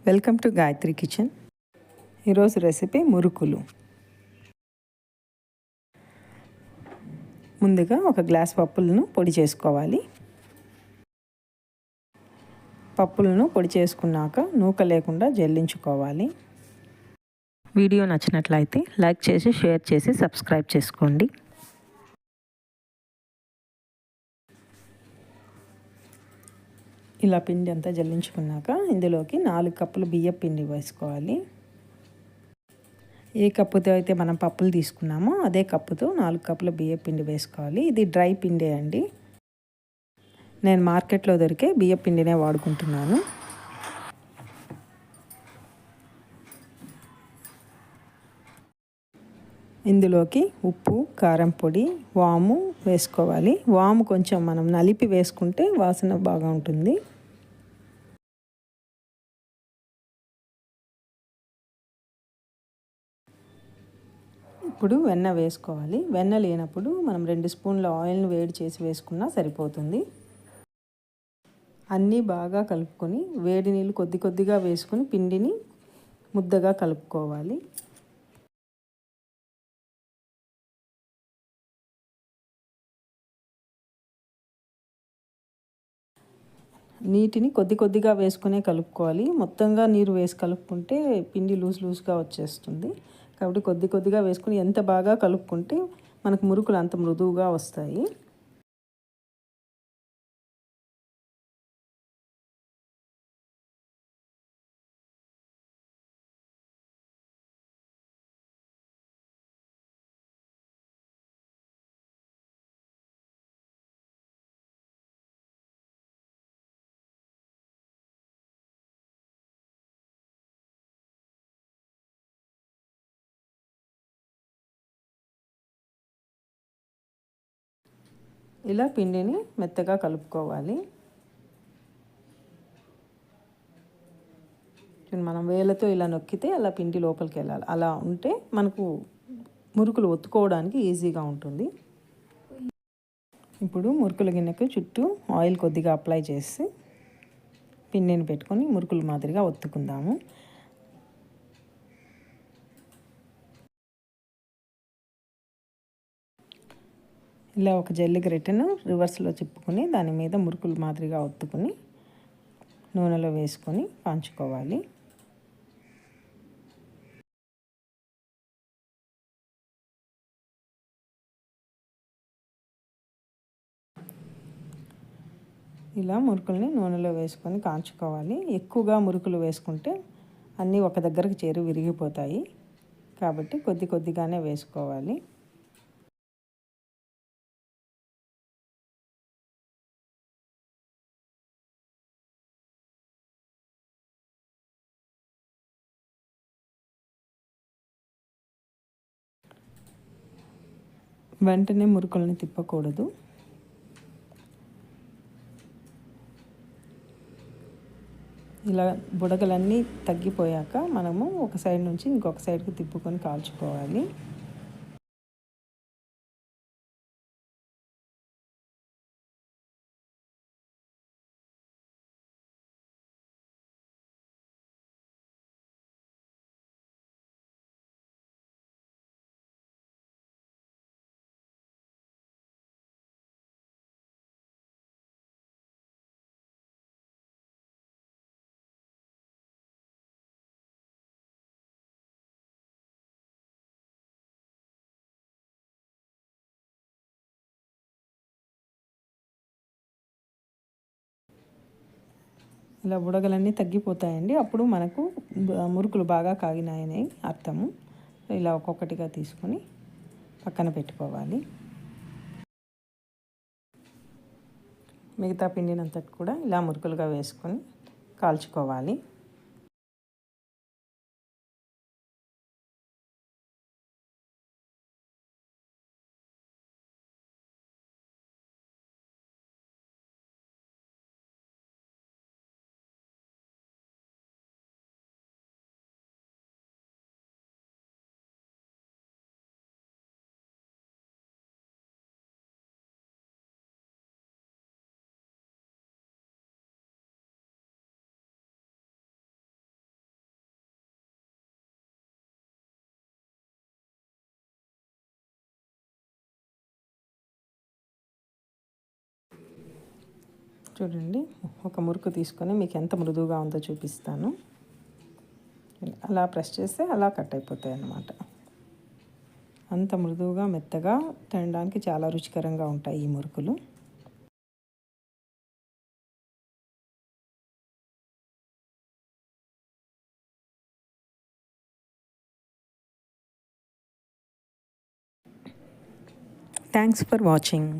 Welcome to Gayatri kitchen. ఈరోజు recipe మురుకులు. ముందుగా ఒక గ్లాస్ పప్పులను పొడి చేసుకోవాలి. పప్పులను పొడి చేసుకున్నాక నూక లేకుండా జల్లించుకోవాలి. వీడియో నచ్చినట్లయితే లైక్ చేసి షేర్ చేసి సబ్స్క్రైబ్ చేసుకోండి. ఇలా పిండి అంతా జల్లించుకున్నాక ఇందులోకి 4 కప్పులు బియ్యం పిండి వేసుకోవాలి. ఏ కప్పుతో అయితే మనం పప్పులు తీసుకున్నామో అదే కప్పుతో 4 కప్పుల బియ్యం పిండి వేసుకోవాలి. ఇది డ్రై పిండి అండి. నేను మార్కెట్లో దొరికే బియ్యం పిండినే వాడుకుంటున్నాను. ఇందులోకి ఉప్పు, కారం పొడి, వాము వేసుకోవాలి. వాము కొంచెం మనం నలిపి వేసుకుంటే వాసన బాగా ఉంటుంది. ఇప్పుడు వెన్న వేసుకోవాలి. వెన్న లేనప్పుడు మనం 2 స్పూన్ల ఆయిల్ని వేడి చేసి వేసుకున్నా సరిపోతుంది. అన్నీ బాగా కలుపుకొని వేడి నీళ్ళు కొద్ది కొద్దిగా వేసుకొని పిండిని ముద్దగా కలుపుకోవాలి. నీటిని కొద్ది కొద్దిగా వేసుకునే కలుపుకోవాలి. మొత్తంగా నీరు వేసి కలుపుకుంటే పిండి లూజ్గా వచ్చేస్తుంది. కాబట్టి కొద్ది కొద్దిగా వేసుకుని ఎంత బాగా కలుపుకుంటే మనకు మురుకులు అంత మృదువుగా వస్తాయి. ఇలా పిండిని మెత్తగా కలుపుకోవాలి. మనం వేళ్ళతో ఇలా నొక్కితే అలా పిండి లోపలికి వెళ్ళాలి. అలా ఉంటే మనకు మురుకులు ఒత్తుకోవడానికి ఈజీగా ఉంటుంది. ఇప్పుడు మురుకుల గిన్నెకు చుట్టూ ఆయిల్ కొద్దిగా అప్లై చేసి పిండిని పెట్టుకొని మురుకుల మాదిరిగా ఒత్తుకుందాము. ఇలా ఒక జల్లి గరిటెను రివర్స్లో తిప్పుకొని దాని మీద మురుకులు మాదిరిగా ఒత్తుకొని నూనెలో వేసుకొని కాంచుకోవాలి. ఇలా మురుకుల్ని నూనెలో వేసుకొని కాంచుకోవాలి. ఎక్కువగా మురుకులు వేసుకుంటే అన్నీ ఒక దగ్గరకు చేరి విరిగిపోతాయి. కాబట్టి కొద్ది కొద్దిగానే వేసుకోవాలి. వెంటనే మురుకుల్ని తిప్పకూడదు. ఇలా బుడగలన్నీ తగ్గిపోయాక మనము ఒక సైడ్ నుంచి ఇంకొక సైడ్కి తిప్పుకొని కాల్చుకోవాలి. ఇలా బుడగలన్నీ తగ్గిపోతాయండి. అప్పుడు మనకు మురుకులు బాగా కాగినాయని అర్థము. ఇలా ఒక్కొక్కటిగా తీసుకొని పక్కన పెట్టుకోవాలి. మిగతా పిండినంతటి కూడా ఇలా మురుకులుగా వేసుకొని కాల్చుకోవాలి. చూడండి, ఒక మురుకు తీసుకొని మీకు ఎంత మృదువుగా ఉందో చూపిస్తాను. అలా ప్రెస్ చేస్తే అలా కట్ అయిపోతాయి అన్నమాట. అంత మృదువుగా మెత్తగా తినడానికి చాలా రుచికరంగా ఉంటాయి ఈ మురుకులు. Thanks for watching.